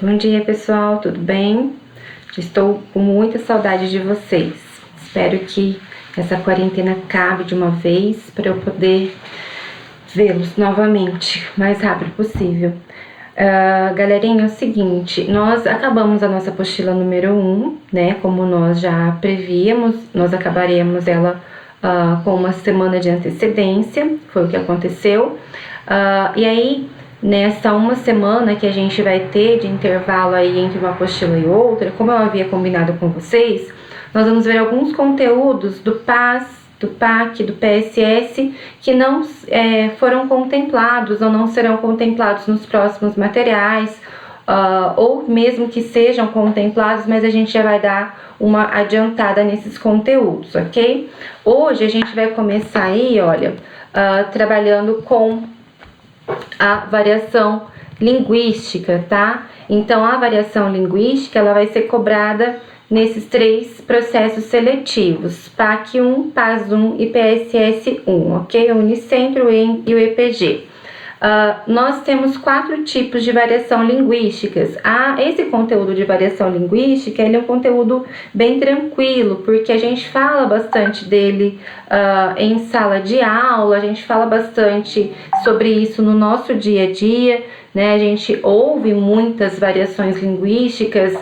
Bom dia, pessoal, tudo bem? Estou com muita saudade de vocês. Espero que essa quarentena acabe de uma vez para eu poder vê-los novamente, o mais rápido possível. Galerinha, é o seguinte, nós acabamos a nossa apostila número 1, né? Como nós já prevíamos, nós acabaremos ela com uma semana de antecedência, foi o que aconteceu. E aí, nessa uma semana que a gente vai ter de intervalo aí entre uma apostila e outra, como eu havia combinado com vocês, nós vamos ver alguns conteúdos do PAS, do PAC, do PSS, que não foram contemplados ou não serão contemplados nos próximos materiais, ou mesmo que sejam contemplados, mas a gente já vai dar uma adiantada nesses conteúdos, ok? Hoje a gente vai começar aí, olha, trabalhando com a variação linguística, tá? Então, a variação linguística, ela vai ser cobrada nesses 3 processos seletivos, PAC 1, PAS 1 e PSS 1, ok? O Unicentro, o EM e o EPG. Nós temos 4 tipos de variação linguísticas. Esse conteúdo de variação linguística, ele é um conteúdo bem tranquilo, porque a gente fala bastante dele em sala de aula, a gente fala bastante sobre isso no nosso dia a dia, né? A gente ouve muitas variações linguísticas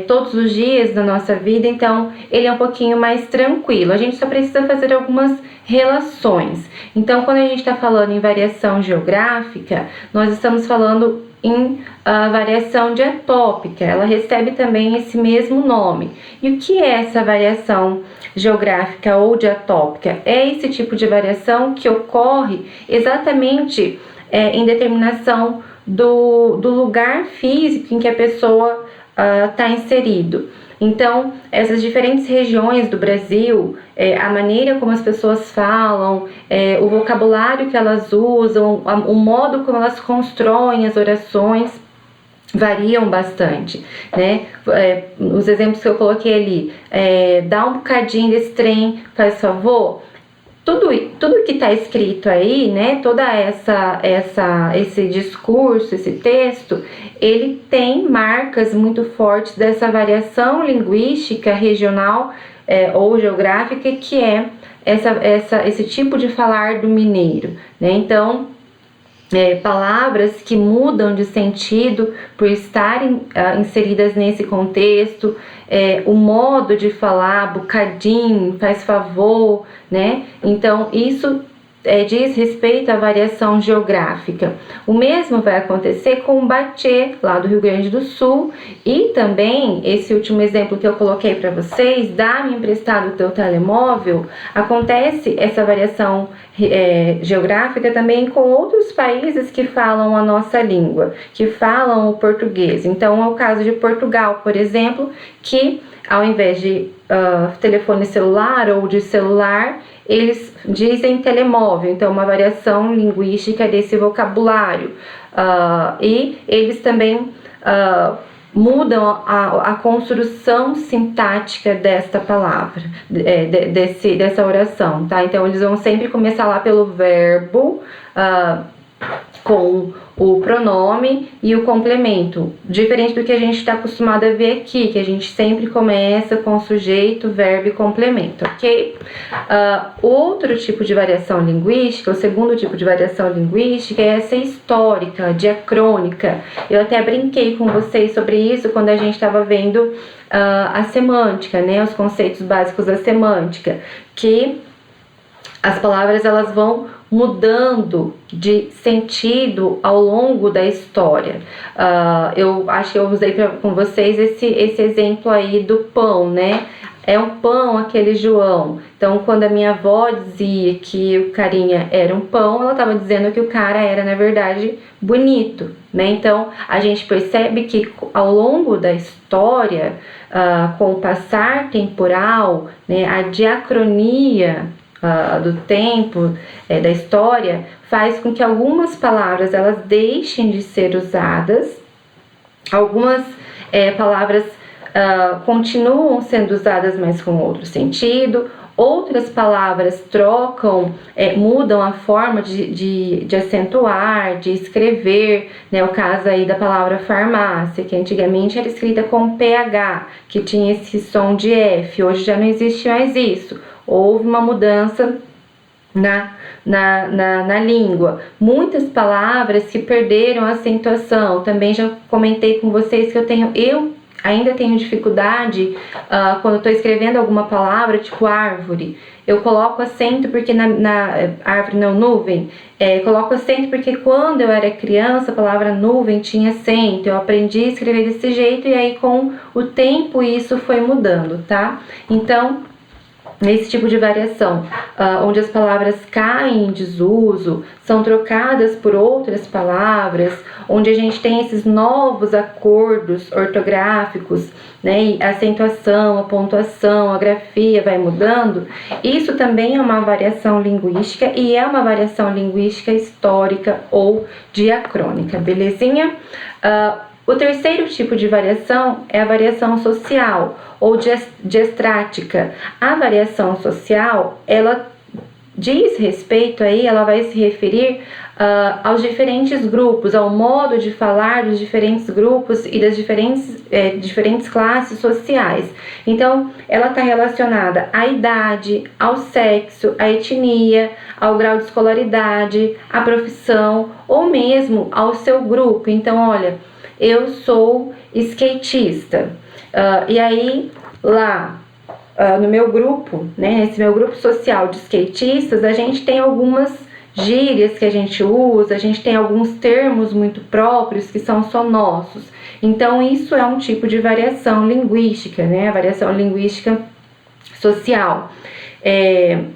todos os dias da nossa vida, então ele é um pouquinho mais tranquilo. A gente só precisa fazer algumas relações. Então, quando a gente está falando em variação geográfica, nós estamos falando em variação diatópica, ela recebe também esse mesmo nome. E o que é essa variação geográfica ou diatópica? É esse tipo de variação que ocorre exatamente em determinação do lugar físico em que a pessoa está inserido. Então, essas diferentes regiões do Brasil, a maneira como as pessoas falam, o vocabulário que elas usam, o modo como elas constroem as orações variam bastante, né? Os exemplos que eu coloquei ali, dá um bocadinho desse trem, faz favor. Tudo que está escrito aí, né, esse discurso, esse texto, ele tem marcas muito fortes dessa variação linguística regional ou geográfica, que é esse tipo de falar do mineiro, né? Então, palavras que mudam de sentido por estarem inseridas nesse contexto, o modo de falar, bocadinho, faz favor, né? Então, isso diz respeito à variação geográfica. O mesmo vai acontecer com o Batê, lá do Rio Grande do Sul, e também, esse último exemplo que eu coloquei para vocês, dá-me emprestado o teu telemóvel, acontece essa variação geográfica também com outros países que falam a nossa língua, que falam o português. Então, é o caso de Portugal, por exemplo, que ao invés de telefone celular ou de celular, eles dizem telemóvel, então uma variação linguística desse vocabulário. E eles também mudam a construção sintática desta palavra, dessa oração, tá? Então eles vão sempre começar lá pelo verbo, com o pronome e o complemento, diferente do que a gente está acostumado a ver aqui, que a gente sempre começa com sujeito, verbo e complemento, ok? Outro tipo de variação linguística, o segundo tipo de variação linguística, é essa histórica, diacrônica. Eu até brinquei com vocês sobre isso quando a gente estava vendo a semântica, né? Os conceitos básicos da semântica, que as palavras elas vão mudando de sentido ao longo da história. Eu acho que eu usei com vocês esse exemplo aí do pão, né? É um pão aquele João. Então, quando a minha avó dizia que o carinha era um pão, ela estava dizendo que o cara era, na verdade, bonito, né? Então, a gente percebe que ao longo da história, com o passar temporal, né, a diacronia do tempo, da história, faz com que algumas palavras elas deixem de ser usadas, algumas palavras continuam sendo usadas, mas com outro sentido, Outras palavras trocam, mudam a forma de acentuar, de escrever, né? O caso aí da palavra farmácia, que antigamente era escrita com PH, que tinha esse som de F, hoje já não existe mais isso. Houve uma mudança na língua. Muitas palavras que perderam a acentuação. Também já comentei com vocês que eu ainda tenho dificuldade quando eu estou escrevendo alguma palavra, tipo árvore. Eu coloco acento porque árvore não, nuvem. Coloco acento porque quando eu era criança a palavra nuvem tinha acento. Eu aprendi a escrever desse jeito e aí com o tempo isso foi mudando, tá? Então, esse tipo de variação, onde as palavras caem em desuso, são trocadas por outras palavras, onde a gente tem esses novos acordos ortográficos, né, e a acentuação, a pontuação, a grafia vai mudando, isso também é uma variação linguística e é uma variação linguística histórica ou diacrônica, belezinha? O terceiro tipo de variação é a variação social ou diastrática. A variação social, ela diz respeito aí, ela vai se referir aos diferentes grupos, ao modo de falar dos diferentes grupos e das diferentes classes sociais. Então, ela está relacionada à idade, ao sexo, à etnia, ao grau de escolaridade, à profissão ou mesmo ao seu grupo. Então, olha, eu sou skatista, e aí lá no meu grupo, né, nesse meu grupo social de skatistas, a gente tem algumas gírias que a gente usa, a gente tem alguns termos muito próprios que são só nossos. Então isso é um tipo de variação linguística, né, a variação linguística social.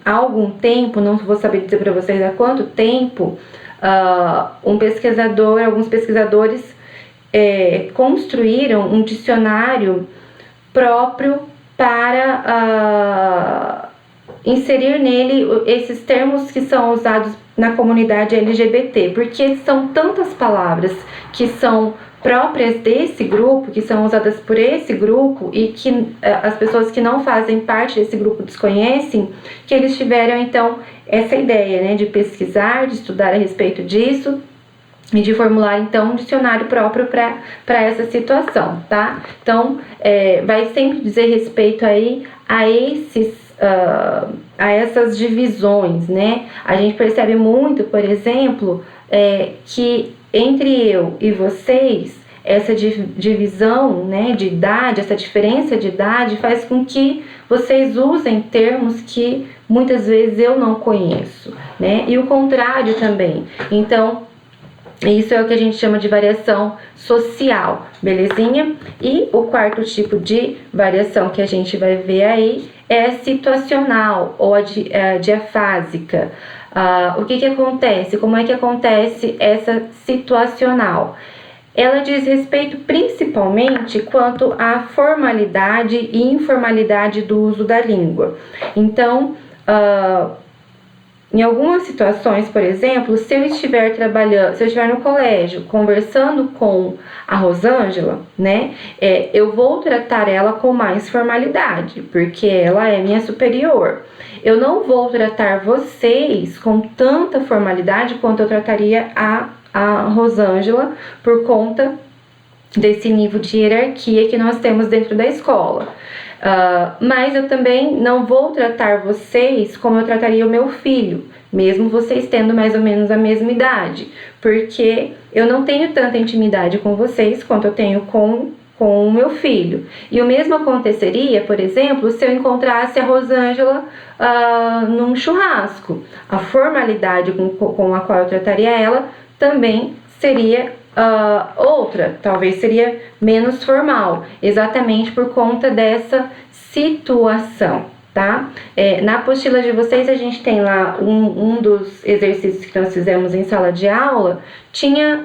Há algum tempo, não vou saber dizer para vocês há quanto tempo, alguns pesquisadores construíram um dicionário próprio para inserir nele esses termos que são usados na comunidade LGBT, porque são tantas palavras que são próprias desse grupo, que são usadas por esse grupo e que as pessoas que não fazem parte desse grupo desconhecem, que eles tiveram então essa ideia, né, de pesquisar, de estudar a respeito disso e de formular então um dicionário próprio para essa situação, tá? Então, vai sempre dizer respeito aí a essas divisões, né? A gente percebe muito, por exemplo, que entre eu e vocês, essa divisão, né, de idade, essa diferença de idade faz com que vocês usem termos que muitas vezes eu não conheço, né? E o contrário também. Então, isso é o que a gente chama de variação social, belezinha? E o quarto tipo de variação que a gente vai ver aí é a situacional ou a diafásica. O que acontece? Como é que acontece essa situacional? Ela diz respeito principalmente quanto à formalidade e informalidade do uso da língua. Então, em algumas situações, por exemplo, se eu estiver no colégio conversando com a Rosângela, né, eu vou tratar ela com mais formalidade, porque ela é minha superior. Eu não vou tratar vocês com tanta formalidade quanto eu trataria a Rosângela por conta desse nível de hierarquia que nós temos dentro da escola. Mas eu também não vou tratar vocês como eu trataria o meu filho, mesmo vocês tendo mais ou menos a mesma idade, porque eu não tenho tanta intimidade com vocês quanto eu tenho com o meu filho. E o mesmo aconteceria, por exemplo, se eu encontrasse a Rosângela num churrasco. A formalidade com a qual eu trataria ela também seria outra, talvez seria menos formal, exatamente por conta dessa situação, tá? Na apostila de vocês a gente tem lá um dos exercícios que nós fizemos em sala de aula, tinha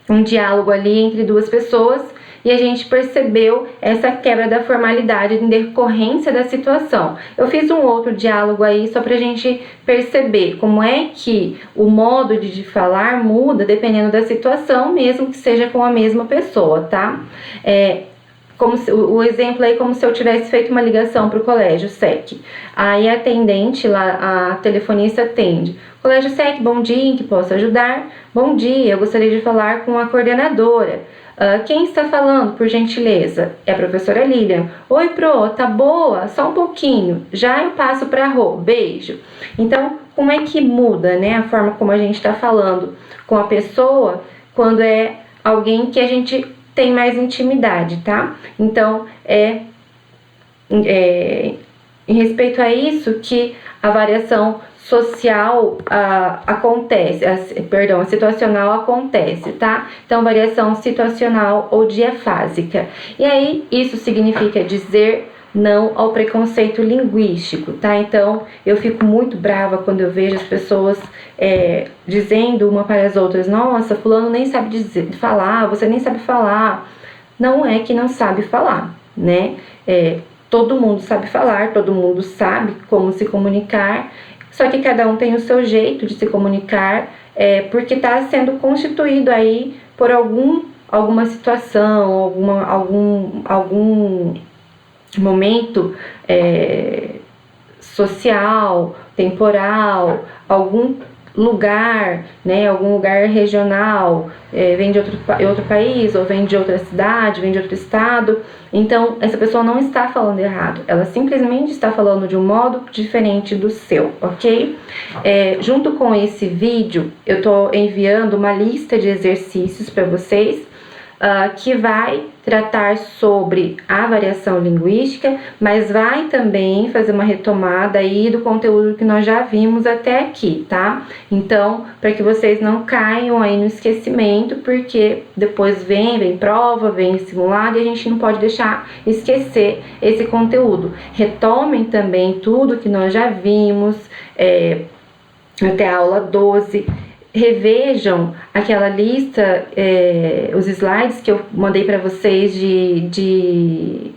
um diálogo ali entre duas pessoas e a gente percebeu essa quebra da formalidade em decorrência da situação. Eu fiz um outro diálogo aí só pra gente perceber como é que o modo de falar muda dependendo da situação, mesmo que seja com a mesma pessoa, tá? como se, o exemplo aí, como se eu tivesse feito uma ligação para o colégio SEC. Aí a atendente lá, a telefonista atende. Colégio SEC, bom dia, em que posso ajudar? Bom dia, eu gostaria de falar com a coordenadora. Quem está falando, por gentileza? É a professora Lilian. Oi, Pro, tá boa? Só um pouquinho. Já eu passo para a Rô. Beijo. Então, como é que muda, né, a forma como a gente está falando com a pessoa quando é alguém que a gente tem mais intimidade, tá? Então, em respeito a isso que a variação social acontece, a situacional acontece, tá? Então, variação situacional ou diafásica. E aí, isso significa dizer não ao preconceito linguístico, tá? Então, eu fico muito brava quando eu vejo as pessoas dizendo uma para as outras: nossa, fulano nem sabe falar, você nem sabe falar. Não é que não sabe falar, né? Todo mundo sabe falar, todo mundo sabe como se comunicar, só que cada um tem o seu jeito de se comunicar, porque está sendo constituído aí por alguma situação, algum momento social, temporal, algum lugar, né, algum lugar regional, vem de outro país, ou vem de outra cidade, vem de outro estado. Então, essa pessoa não está falando errado, ela simplesmente está falando de um modo diferente do seu, ok? Junto com esse vídeo, eu estou enviando uma lista de exercícios para vocês, que vai tratar sobre a variação linguística, mas vai também fazer uma retomada aí do conteúdo que nós já vimos até aqui, tá? Então, para que vocês não caiam aí no esquecimento, porque depois vem prova, vem simulado, e a gente não pode deixar esquecer esse conteúdo. Retomem também tudo que nós já vimos até a aula 12. Revejam aquela lista, os slides que eu mandei para vocês de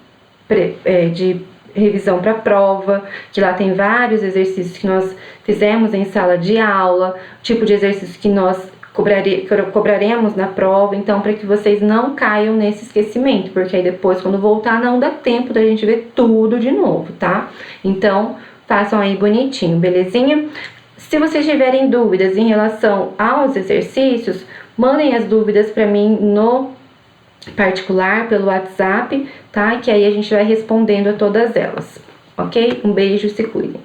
revisão para prova, que lá tem vários exercícios que nós fizemos em sala de aula, tipo de exercício que nós cobraremos na prova. Então, para que vocês não caiam nesse esquecimento, porque aí depois, quando voltar, não dá tempo da gente ver tudo de novo, tá? Então, façam aí bonitinho, belezinha? Se vocês tiverem dúvidas em relação aos exercícios, mandem as dúvidas para mim no particular, pelo WhatsApp, tá? Que aí a gente vai respondendo a todas elas, ok? Um beijo, se cuidem.